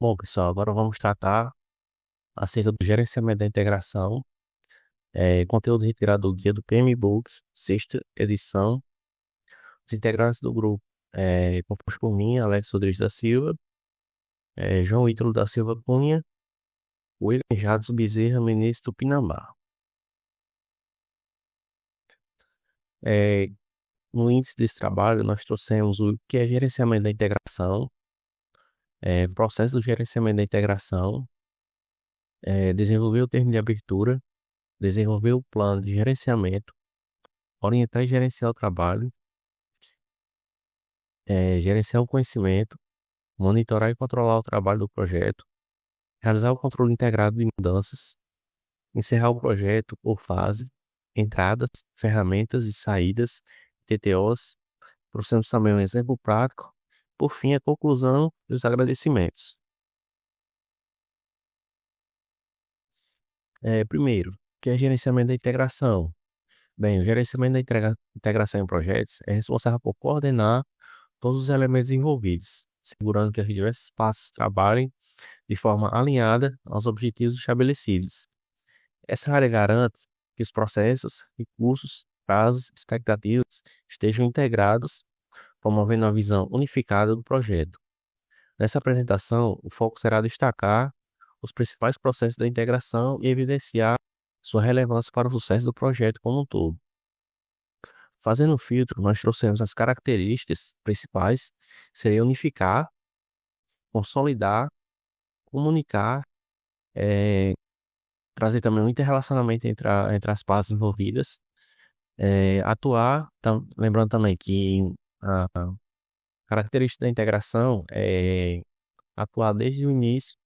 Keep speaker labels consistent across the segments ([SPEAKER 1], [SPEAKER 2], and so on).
[SPEAKER 1] Bom, pessoal, agora vamos tratar acerca do gerenciamento da integração, conteúdo retirado do guia do PMBooks, sexta edição. Os integrantes do grupo, composto por mim, Alex Rodrigues da Silva, João Ítalo da Silva Cunha, William Jadson Bezerra Menezes Tupinambá. É, no índice desse trabalho, nós trouxemos o que é gerenciamento da integração, processo do gerenciamento da integração, desenvolver o termo de abertura, desenvolver o plano de gerenciamento, orientar e gerenciar o trabalho, gerenciar o conhecimento, monitorar e controlar o trabalho do projeto, realizar o controle integrado de mudanças, encerrar o projeto por fase, entradas, ferramentas e saídas, TTOs, trouxemos também um exemplo prático, por fim a conclusão e os agradecimentos. Primeiro, que é gerenciamento da integração. Bem, o gerenciamento da integração em projetos é responsável por coordenar todos os elementos envolvidos, segurando que as diversas partes trabalhem de forma alinhada aos objetivos estabelecidos. Essa área garante que os processos, recursos, prazos, expectativas estejam integrados, promovendo uma visão unificada do projeto. Nessa apresentação, o foco será destacar os principais processos da integração e evidenciar sua relevância para o sucesso do projeto como um todo. Fazendo um filtro, nós trouxemos as características principais, seria unificar, consolidar, comunicar, trazer também um interrelacionamento entre as partes envolvidas, atuar, lembrando também que a característica da integração é atuar desde o início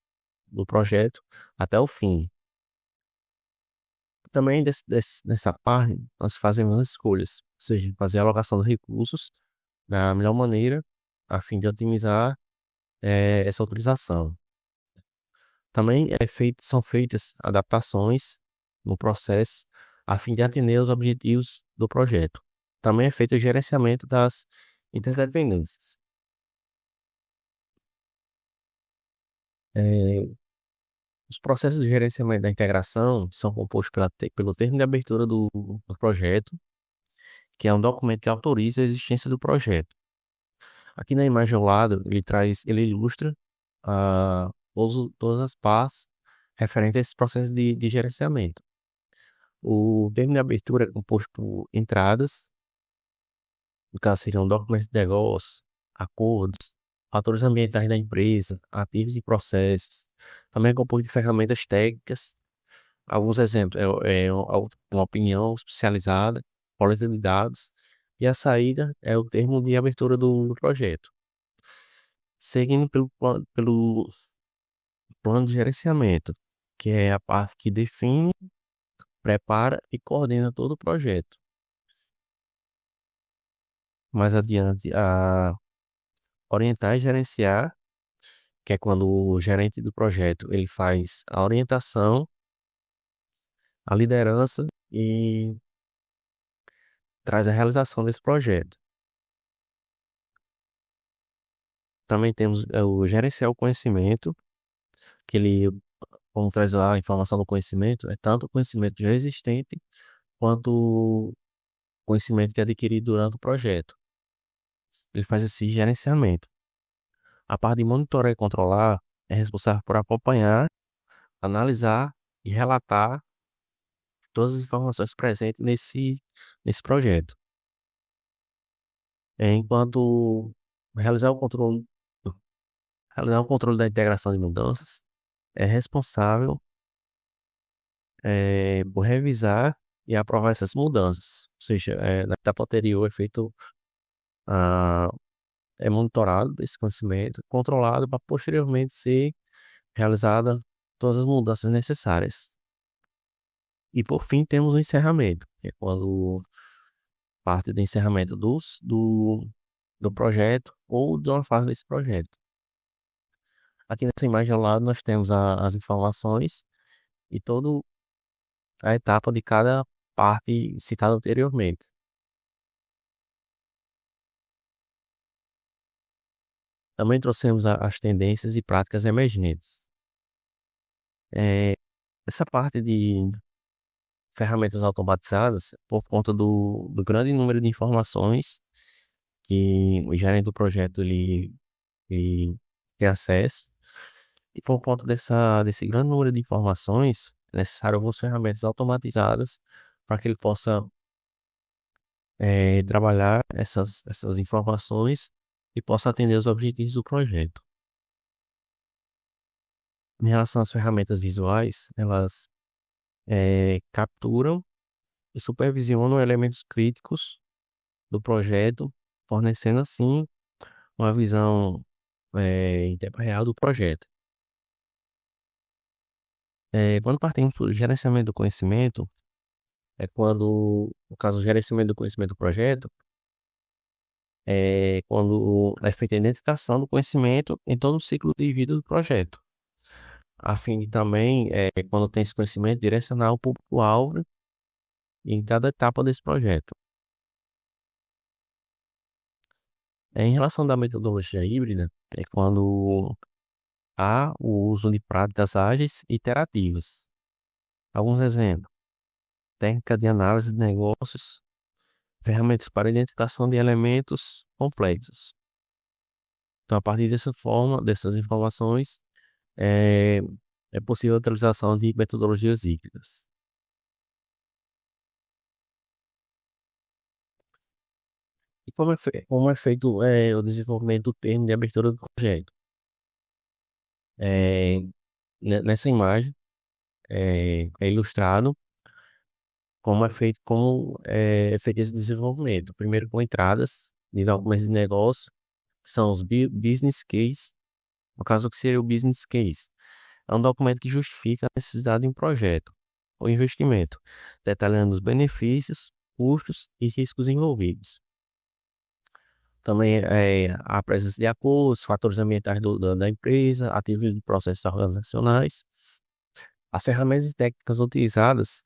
[SPEAKER 1] do projeto até o fim. Também nessa parte, nós fazemos as escolhas, ou seja, fazer a alocação dos recursos da melhor maneira, a fim de otimizar essa utilização. Também são feitas adaptações no processo a fim de atender aos objetivos do projeto. Também é feito o gerenciamento das interdependências. Os processos de gerenciamento da integração são compostos pelo termo de abertura do projeto, que é um documento que autoriza a existência do projeto. Aqui na imagem ao lado, ele ilustra todas as partes referentes a esse processo de gerenciamento. O termo de abertura é composto por entradas, no caso seriam documentos de negócio, acordos, fatores ambientais da empresa, ativos e processos. Também é composto de ferramentas técnicas. Alguns exemplos uma opinião especializada, coleta de dados, e a saída é o termo de abertura do projeto. Seguindo pelo plano de gerenciamento, que é a parte que define, prepara e coordena todo o projeto. Mais adiante, a orientar e gerenciar, que é quando o gerente do projeto ele faz a orientação, a liderança e traz a realização desse projeto. Também temos o gerenciar o conhecimento, que ele, como traz a informação do conhecimento, é tanto o conhecimento já existente quanto o conhecimento que é adquirido durante o projeto. Ele faz esse gerenciamento. A parte de monitorar e controlar é responsável por acompanhar, analisar e relatar todas as informações presentes nesse projeto. Enquanto realizar o controle, realizar o controle da integração de mudanças é responsável por revisar e aprovar essas mudanças. Ou seja, na etapa anterior ah, é monitorado esse conhecimento, controlado para posteriormente ser realizada todas as mudanças necessárias. E por fim temos o encerramento, que é quando parte do encerramento do projeto ou de uma fase desse projeto. Aqui nessa imagem ao lado nós temos as informações e toda a etapa de cada parte citada anteriormente. Também trouxemos as tendências e práticas emergentes. É, essa parte de ferramentas automatizadas, por conta do grande número de informações que o gerente do projeto ele tem acesso, e por conta desse grande número de informações, é necessário algumas ferramentas automatizadas para que ele possa trabalhar essas informações e possa atender os objetivos do projeto. Em relação às ferramentas visuais, elas capturam e supervisionam elementos críticos do projeto, fornecendo assim uma visão em tempo real do projeto. Quando partimos do gerenciamento do conhecimento, é quando, no caso do gerenciamento do conhecimento do projeto, é quando é feita a identificação do conhecimento em todo o ciclo de vida do projeto, a fim de também, quando tem esse conhecimento, direcionar o público-alvo em cada etapa desse projeto. Em relação da metodologia híbrida, é quando há o uso de práticas ágeis e iterativas. Alguns exemplos: técnica de análise de negócios, ferramentas para identificação de elementos complexos. Então, a partir dessa forma, dessas informações, é, é possível a utilização de metodologias híbridas. E como é feito o desenvolvimento do termo de abertura do projeto? É, nessa imagem é ilustrado como é feito esse desenvolvimento. Primeiro com entradas de documentos de negócio, que são os business case. No caso, o que seria o business case? É um documento que justifica a necessidade de um projeto ou investimento, detalhando os benefícios, custos e riscos envolvidos. Também a presença de acordos, fatores ambientais da empresa, atividades de processos organizacionais. As ferramentas e técnicas utilizadas,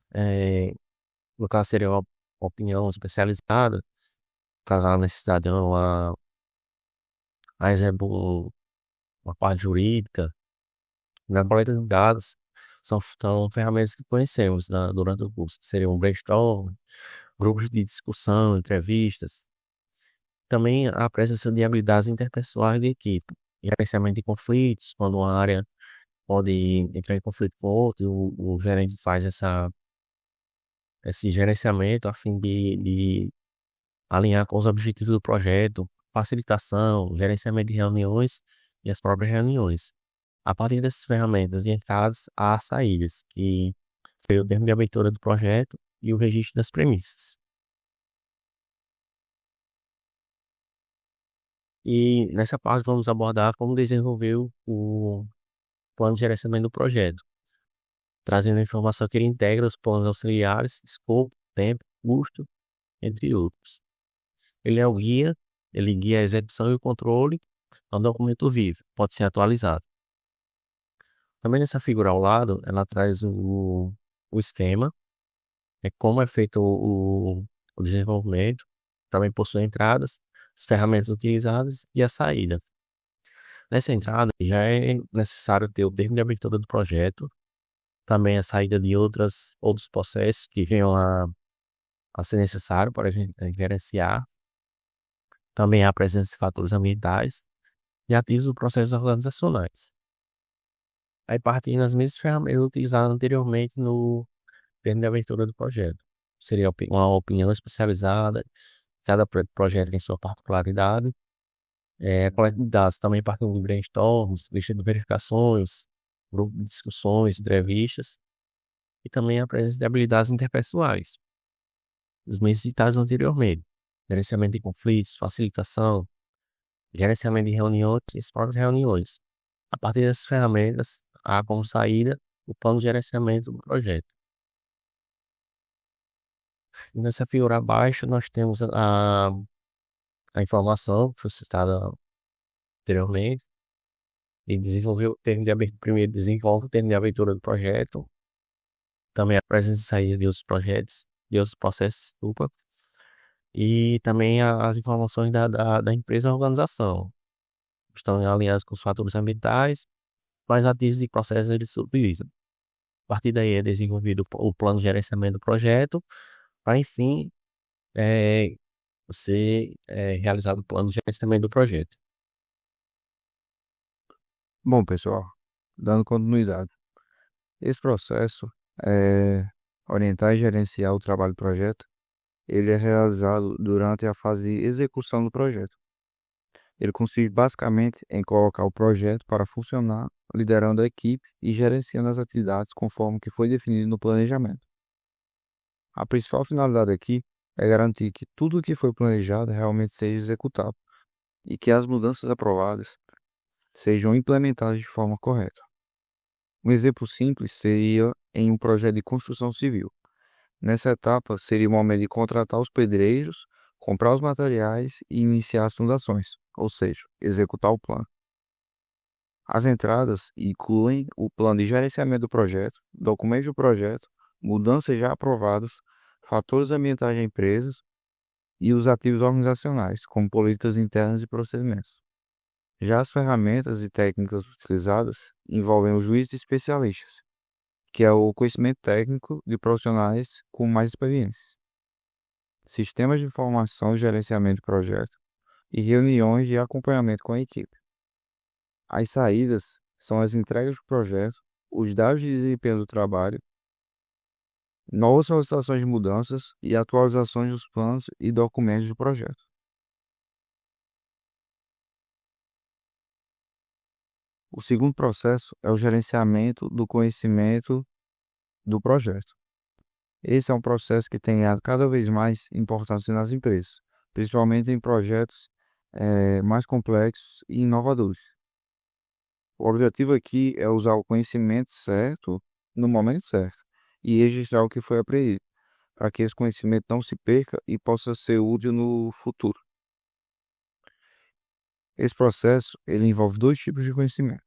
[SPEAKER 1] no caso, seria uma opinião especializada, caso há necessidade de a exemplo, uma parte jurídica, na coleta de dados, são ferramentas que conhecemos durante o curso, que seriam brainstorm, grupos de discussão, entrevistas. Também a presença de habilidades interpessoais de equipe, gerenciamento de conflitos, quando uma área pode entrar em conflito com outra, o gerente faz esse gerenciamento a fim de alinhar com os objetivos do projeto, facilitação, gerenciamento de reuniões e as próprias reuniões. A partir dessas ferramentas de entradas, há saídas, que seria o termo de abertura do projeto e o registro das premissas. E nessa parte vamos abordar como desenvolver o plano de gerenciamento do projeto, trazendo a informação que ele integra os planos auxiliares, escopo, tempo, custo, entre outros. Ele é o guia, ele guia a execução e o controle, é um documento vivo, pode ser atualizado. Também nessa figura ao lado, ela traz o esquema, como é feito o desenvolvimento, também possui entradas, as ferramentas utilizadas e a saída. Nessa entrada, já é necessário ter o termo de abertura do projeto, também a saída de outros processos que venham a ser necessário para a gente gerenciar, também a presença de fatores ambientais e ativos dos processos organizacionais. Aí partindo das mesmas ferramentas utilizadas anteriormente no termo de abertura do projeto. Seria uma opinião especializada, cada projeto tem sua particularidade. Coleta de dados também partindo de brainstorms, lista de verificações, grupo de discussões, entrevistas, e também a presença de habilidades interpessoais, os mesmos citados anteriormente: gerenciamento de conflitos, facilitação, gerenciamento de reuniões e as próprias reuniões. A partir dessas ferramentas, há como saída o plano de gerenciamento do projeto. E nessa figura abaixo, nós temos a informação que foi citada anteriormente, e desenvolveu o termo de abertura. Primeiro desenvolve o termo de abertura do projeto, também a presença e saída de outros projetos, de outros processos, desculpa, e também as informações da empresa ou organização, estão alinhadas com os fatores ambientais, quais ativos e processos eles utilizam. A partir daí é desenvolvido o plano de gerenciamento do projeto, para enfim é, ser realizado o plano de gerenciamento do projeto.
[SPEAKER 2] Bom, pessoal, dando continuidade, esse processo é orientar e gerenciar o trabalho do projeto. Ele é realizado durante a fase de execução do projeto. Ele consiste basicamente em colocar o projeto para funcionar, liderando a equipe e gerenciando as atividades conforme que foi definido no planejamento. A principal finalidade aqui é garantir que tudo o que foi planejado realmente seja executado e que as mudanças aprovadas sejam implementadas de forma correta. Um exemplo simples seria em um projeto de construção civil. Nessa etapa, seria o momento de contratar os pedreiros, comprar os materiais e iniciar as fundações, ou seja, executar o plano. As entradas incluem o plano de gerenciamento do projeto, documentos do projeto, mudanças já aprovadas, fatores ambientais da empresa e os ativos organizacionais, como políticas internas e procedimentos. Já as ferramentas e técnicas utilizadas envolvem o juiz de especialistas, que é o conhecimento técnico de profissionais com mais experiência, sistemas de informação e gerenciamento de projeto e reuniões de acompanhamento com a equipe. As saídas são as entregas do projeto, os dados de desempenho do trabalho, novas solicitações de mudanças e atualizações dos planos e documentos do projeto. O segundo processo é o gerenciamento do conhecimento do projeto. Esse é um processo que tem ganhado cada vez mais importância nas empresas, principalmente em projetos mais complexos e inovadores. O objetivo aqui é usar o conhecimento certo no momento certo e registrar o que foi aprendido, para que esse conhecimento não se perca e possa ser útil no futuro. Esse processo ele envolve dois tipos de conhecimento.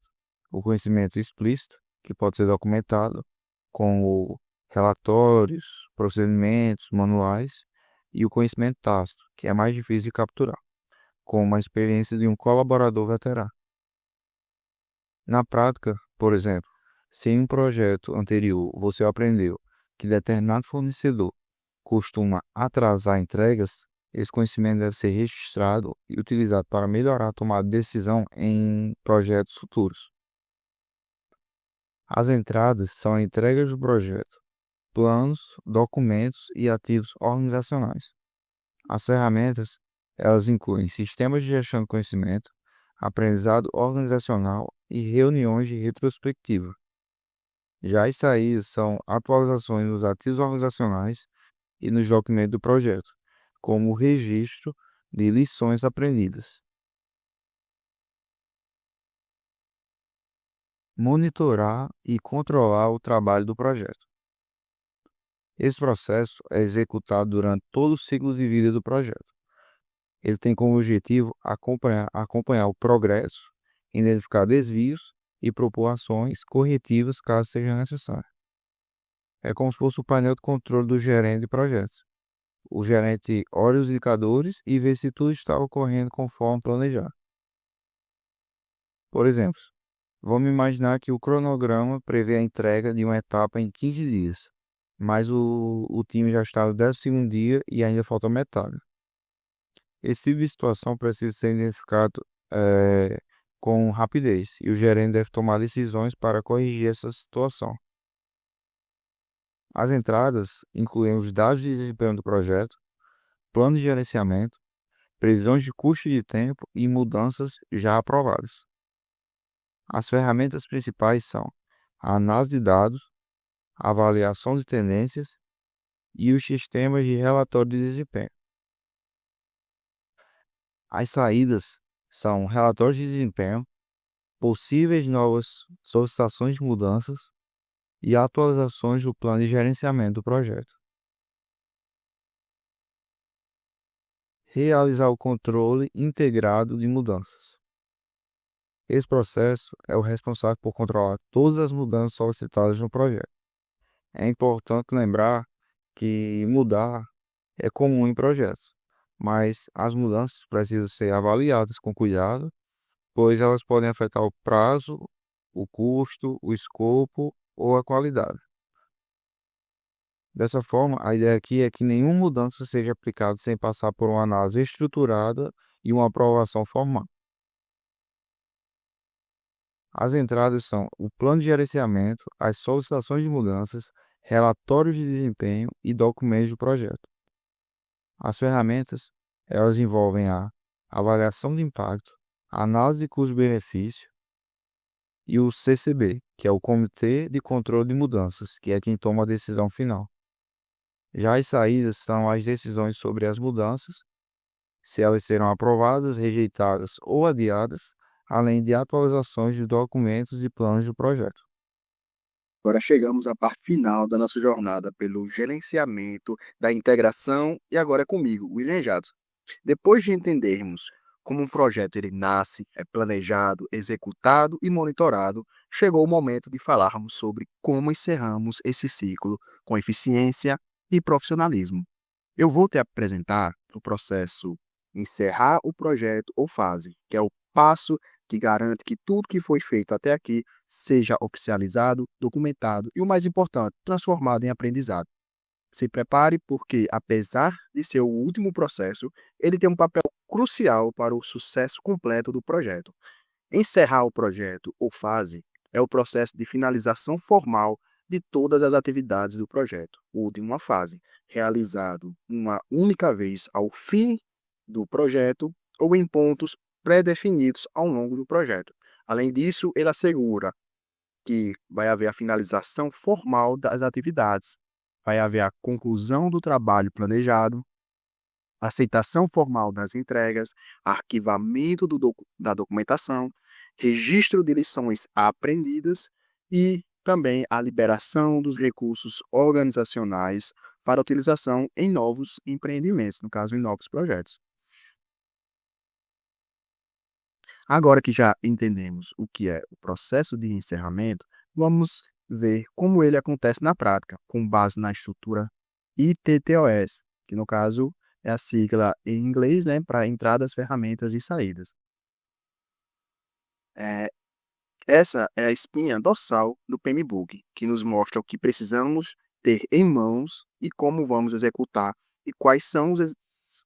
[SPEAKER 2] O conhecimento explícito, que pode ser documentado, como relatórios, procedimentos, manuais, e o conhecimento tácito, que é mais difícil de capturar, como a experiência de um colaborador veterano. Na prática, por exemplo, se em um projeto anterior você aprendeu que determinado fornecedor costuma atrasar entregas, esse conhecimento deve ser registrado e utilizado para melhorar a tomada de decisão em projetos futuros. As entradas são entregas do projeto, planos, documentos e ativos organizacionais. As ferramentas, elas incluem sistemas de gestão de conhecimento, aprendizado organizacional e reuniões de retrospectiva. Já as saídas são atualizações nos ativos organizacionais e nos documentos do projeto, como o registro de lições aprendidas. Monitorar e controlar o trabalho do projeto. Esse processo é executado durante todo o ciclo de vida do projeto. Ele tem como objetivo acompanhar o progresso, identificar desvios e propor ações corretivas caso seja necessário. É como se fosse o painel de controle do gerente de projetos. O gerente olha os indicadores e vê se tudo está ocorrendo conforme planejado. Por exemplo, vamos imaginar que o cronograma prevê a entrega de uma etapa em 15 dias, mas o time já está no 12º dia e ainda falta metade. Esse tipo de situação precisa ser identificado com rapidez e o gerente deve tomar decisões para corrigir essa situação. As entradas incluem os dados de desempenho do projeto, plano de gerenciamento, previsões de custo de tempo e mudanças já aprovadas. As ferramentas principais são a análise de dados, a avaliação de tendências e os sistemas de relatório de desempenho. As saídas são relatórios de desempenho, possíveis novas solicitações de mudanças e atualizações do plano de gerenciamento do projeto. Realizar o controle integrado de mudanças. Esse processo é o responsável por controlar todas as mudanças solicitadas no projeto. É importante lembrar que mudar é comum em projetos, mas as mudanças precisam ser avaliadas com cuidado pois elas podem afetar o prazo, o custo, o escopo ou a qualidade. Dessa forma, a ideia aqui é que nenhuma mudança seja aplicada sem passar por uma análise estruturada e uma aprovação formal. As entradas são o plano de gerenciamento, as solicitações de mudanças, relatórios de desempenho e documentos do projeto. As ferramentas, elas envolvem a avaliação de impacto, a análise de custo-benefício e o CCB, que é o Comitê de Controle de Mudanças, que é quem toma a decisão final. Já as saídas são as decisões sobre as mudanças, se elas serão aprovadas, rejeitadas ou adiadas, além de atualizações de documentos e planos do projeto.
[SPEAKER 3] Agora chegamos à parte final da nossa jornada pelo gerenciamento da integração e agora é comigo, William Jadson. Depois de entendermos como um projeto ele nasce, é planejado, executado e monitorado, chegou o momento de falarmos sobre como encerramos esse ciclo com eficiência e profissionalismo. Eu vou te apresentar o processo encerrar o projeto ou fase, que é o passo que garante que tudo que foi feito até aqui seja oficializado, documentado e, o mais importante, transformado em aprendizado. Se prepare porque, apesar de ser o último processo, ele tem um papel crucial para o sucesso completo do projeto. Encerrar o projeto ou fase é o processo de finalização formal de todas as atividades do projeto, ou de uma fase, realizado uma única vez ao fim do projeto ou em pontos pré-definidos ao longo do projeto. Além disso, ele assegura que vai haver a finalização formal das atividades, vai haver a conclusão do trabalho planejado, aceitação formal das entregas, arquivamento da documentação, registro de lições aprendidas e também a liberação dos recursos organizacionais para utilização em novos empreendimentos, no caso, em novos projetos. Agora que já entendemos o que é o processo de encerramento, vamos ver como ele acontece na prática, com base na estrutura ITTOS, que no caso é a sigla em inglês, né, para entradas, ferramentas e saídas. Essa é a espinha dorsal do PMBOK, que nos mostra o que precisamos ter em mãos e como vamos executar e quais são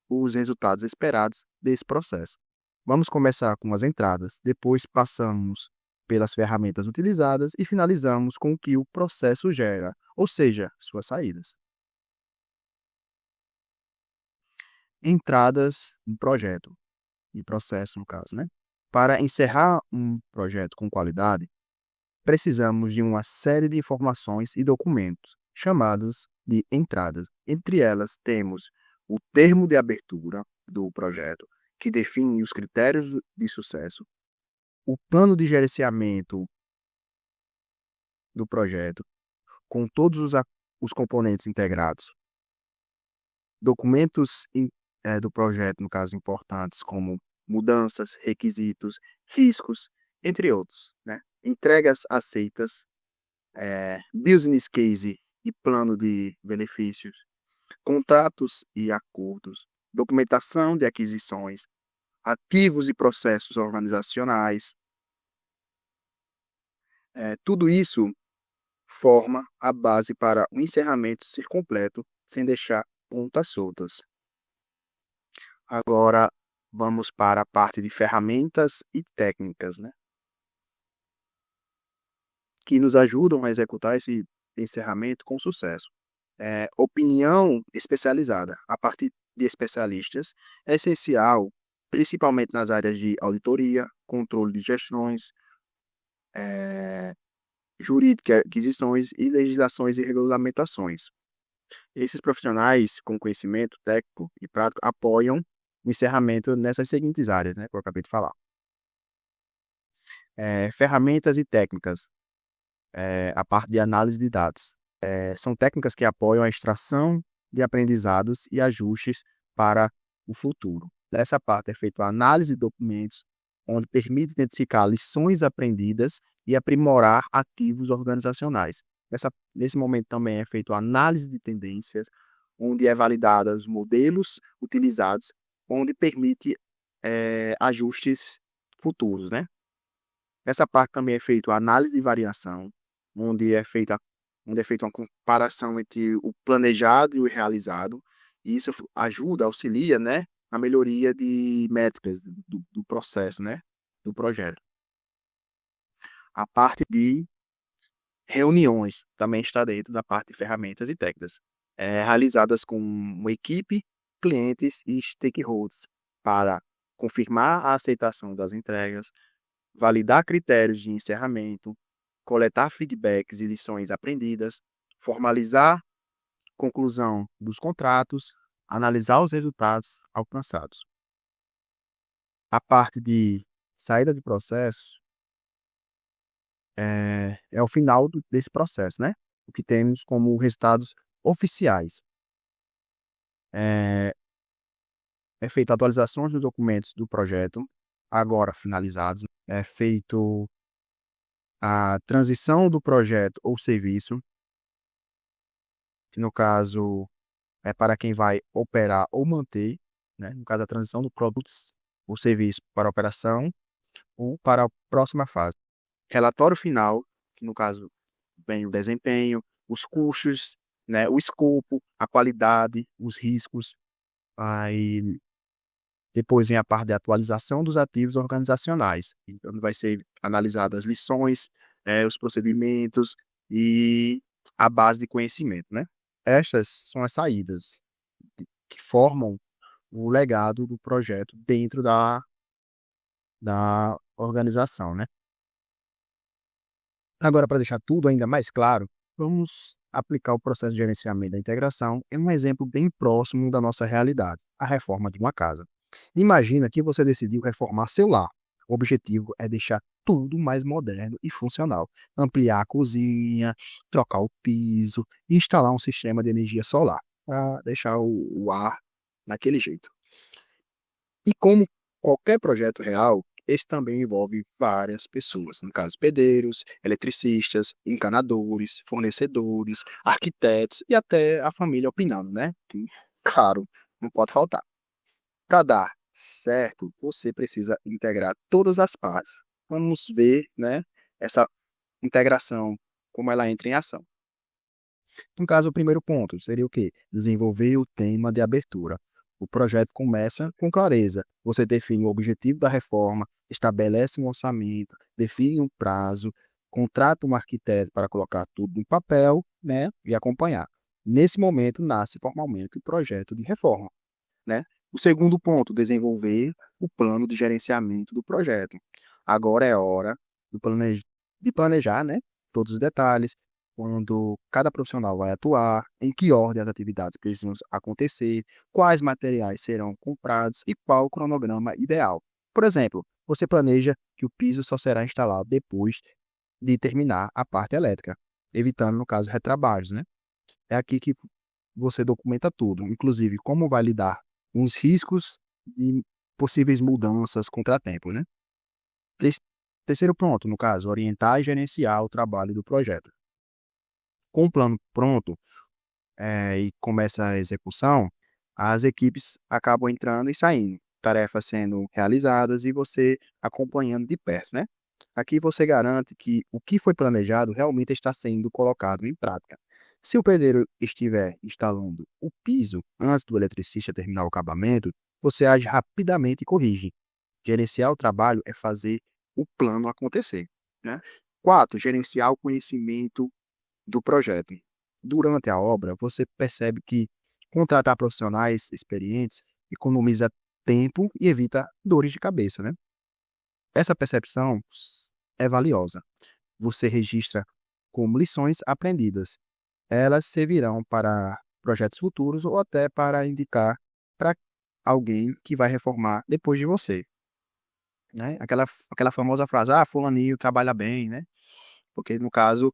[SPEAKER 3] os resultados esperados desse processo. Vamos começar com as entradas, depois passamos pelas ferramentas utilizadas e finalizamos com o que o processo gera, ou seja, suas saídas. Entradas no projeto e processo, no caso, né? Para encerrar um projeto com qualidade, precisamos de uma série de informações e documentos, chamados de entradas. Entre elas, temos o termo de abertura do projeto, que define os critérios de sucesso, o plano de gerenciamento do projeto, com todos os componentes integrados, documentos do projeto, no caso, importantes, como mudanças, requisitos, riscos, entre outros, né? Entregas aceitas, business case e plano de benefícios, contratos e acordos, documentação de aquisições, ativos e processos organizacionais. Tudo isso forma a base para o encerramento ser completo, sem deixar pontas soltas. Agora, vamos para a parte de ferramentas e técnicas, né, que nos ajudam a executar esse encerramento com sucesso. Opinião especializada, a partir de especialistas, é essencial, principalmente nas áreas de auditoria, controle de gestões, jurídica, aquisições e legislações e regulamentações. Esses profissionais com conhecimento técnico e prático apoiam o encerramento nessas seguintes áreas, né, que eu acabei de falar. Ferramentas e técnicas, a parte de análise de dados. São técnicas que apoiam a extração de aprendizados e ajustes para o futuro. Nessa parte é feita a análise de documentos, onde permite identificar lições aprendidas e aprimorar ativos organizacionais. Nesse momento também é feita a análise de tendências, onde é validada os modelos utilizados, onde permite ajustes futuros, né? Nessa parte também é feita a análise de variação, onde é feita uma comparação entre o planejado e o realizado, e isso ajuda, auxilia, né, a melhoria de métricas do processo, né, do projeto. A parte de reuniões também está dentro da parte de ferramentas e técnicas, realizadas com uma equipe, clientes e stakeholders para confirmar a aceitação das entregas, validar critérios de encerramento, coletar feedbacks e lições aprendidas, formalizar conclusão dos contratos, analisar os resultados alcançados. A parte de saída de processo é o final desse processo, né? O que temos como resultados oficiais. É feito atualizações dos documentos do projeto, agora finalizados. É feito a transição do projeto ou serviço, que no caso é para quem vai operar ou manter, né? No caso, a transição do produto ou serviço para a operação ou para a próxima fase. Relatório final, que no caso vem o desempenho, os custos, né? O escopo, a qualidade, os riscos. Aí depois vem a parte de atualização dos ativos organizacionais. Então, vai ser analisadas as lições, os procedimentos e a base de conhecimento, né? Estas são as saídas que formam o legado do projeto dentro da organização, né? Agora, para deixar tudo ainda mais claro, vamos aplicar o processo de gerenciamento da integração em um exemplo bem próximo da nossa realidade, a reforma de uma casa. Imagina que você decidiu reformar seu lar. O objetivo é deixar tudo mais moderno e funcional. Ampliar a cozinha, trocar o piso e instalar um sistema de energia solar para deixar o ar naquele jeito. E como qualquer projeto real, esse também envolve várias pessoas, no caso, pedreiros, eletricistas, encanadores, fornecedores, arquitetos e até a família opinando, né? Que, claro, não pode faltar. Para dar certo, você precisa integrar todas as partes. Vamos ver, né, essa integração, como ela entra em ação. No caso, o primeiro ponto seria o quê? Desenvolver o tema de abertura. O projeto começa com clareza. Você define o objetivo da reforma, estabelece um orçamento, define um prazo, contrata um arquiteto para colocar tudo no papel, né, e acompanhar. Nesse momento, nasce formalmente o projeto de reforma, né? O segundo ponto, desenvolver o plano de gerenciamento do projeto. Agora é hora de planejar, né, todos os detalhes, quando cada profissional vai atuar, em que ordem as atividades precisam acontecer, quais materiais serão comprados e qual o cronograma ideal. Por exemplo, você planeja que o piso só será instalado depois de terminar a parte elétrica, evitando, no caso, retrabalhos, né? É aqui que você documenta tudo, inclusive como vai lidar com os riscos de possíveis mudanças, contratempos, né? Terceiro ponto, no caso, orientar e gerenciar o trabalho do projeto. Com o plano pronto e começa a execução, as equipes acabam entrando e saindo, tarefas sendo realizadas e você acompanhando de perto, né? Aqui você garante que o que foi planejado realmente está sendo colocado em prática. Se o pedreiro estiver instalando o piso antes do eletricista terminar o acabamento, você age rapidamente e corrige. Gerenciar o trabalho é fazer o plano acontecer, né? 4. Gerenciar o conhecimento do projeto. Durante a obra, você percebe que contratar profissionais experientes economiza tempo e evita dores de cabeça, né? Essa percepção é valiosa. Você registra como lições aprendidas. Elas servirão para projetos futuros ou até para indicar para alguém que vai reformar depois de você, né? Aquela famosa frase, fulaninho trabalha bem, né? Porque, no caso,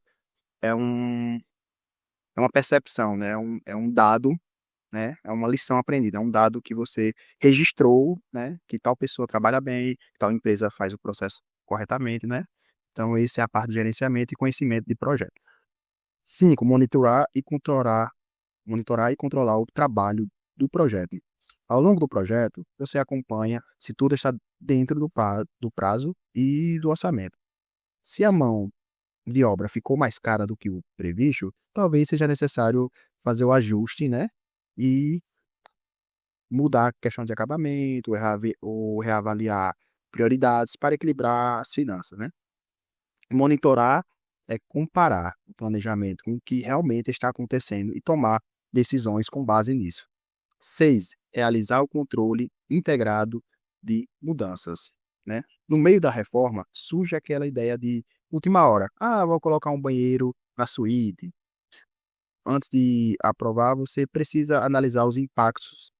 [SPEAKER 3] é um, é uma percepção, né? É um dado, né? É uma lição aprendida, é um dado que você registrou, né? Que tal pessoa trabalha bem, que tal empresa faz o processo corretamente, né? Então, essa é a parte de gerenciamento e conhecimento de projeto. 5. Monitorar e controlar o trabalho do projeto. Ao longo do projeto, você acompanha se tudo está dentro do prazo e do orçamento. Se a mão de obra ficou mais cara do que o previsto, talvez seja necessário fazer o ajuste, né? E mudar a questão de acabamento, ou reavaliar prioridades para equilibrar as finanças, né? Monitorar é comparar o planejamento com o que realmente está acontecendo e tomar decisões com base nisso. 6. Realizar o controle integrado de mudanças, né? No meio da reforma, surge aquela ideia de última hora. Ah, vou colocar um banheiro na suíte. Antes de aprovar, você precisa analisar os impactos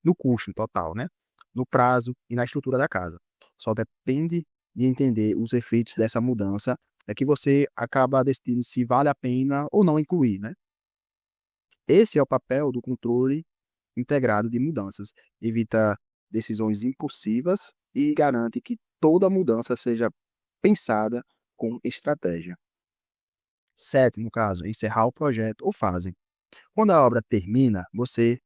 [SPEAKER 3] no custo total, né? No prazo e na estrutura da casa. Só depende de entender os efeitos dessa mudança é que você acaba decidindo se vale a pena ou não incluir, né? Esse é o papel do controle integrado de mudanças. Evita decisões impulsivas e garante que toda mudança seja pensada com estratégia. 7, no caso, encerrar o projeto ou fase. Quando a obra termina, você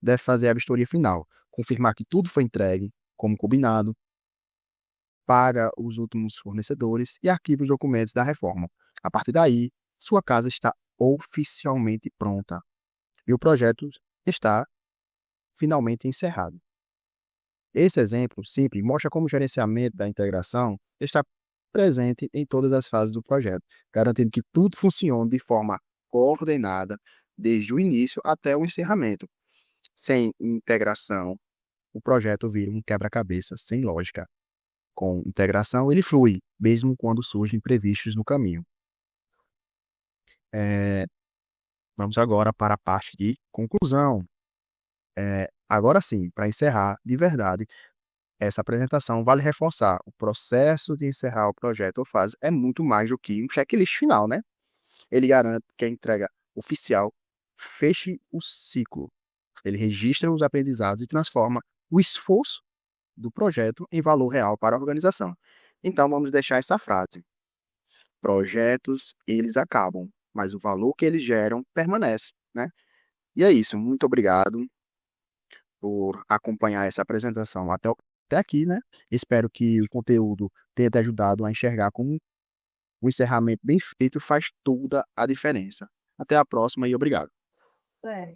[SPEAKER 3] deve fazer a vistoria final, confirmar que tudo foi entregue como combinado, paga os últimos fornecedores e arquiva os documentos da reforma. A partir daí, sua casa está oficialmente pronta e o projeto está finalmente encerrado. Esse exemplo simples mostra como o gerenciamento da integração está presente em todas as fases do projeto, garantindo que tudo funcione de forma coordenada desde o início até o encerramento. Sem integração, o projeto vira um quebra-cabeça sem lógica. Com integração, ele flui, mesmo quando surgem imprevistos no caminho. Vamos agora para a parte de conclusão. Agora sim, para encerrar, de verdade, essa apresentação vale reforçar. O processo de encerrar o projeto ou fase é muito mais do que um checklist final, né? Ele garante que a entrega oficial feche o ciclo. Ele registra os aprendizados e transforma o esforço do projeto em valor real para a organização. Então, vamos deixar essa frase. Projetos, eles acabam, mas o valor que eles geram permanece, né? E é isso. Muito obrigado por acompanhar essa apresentação até aqui, né? Espero que o conteúdo tenha te ajudado a enxergar como um encerramento bem feito faz toda a diferença. Até a próxima e obrigado.
[SPEAKER 4] Sério.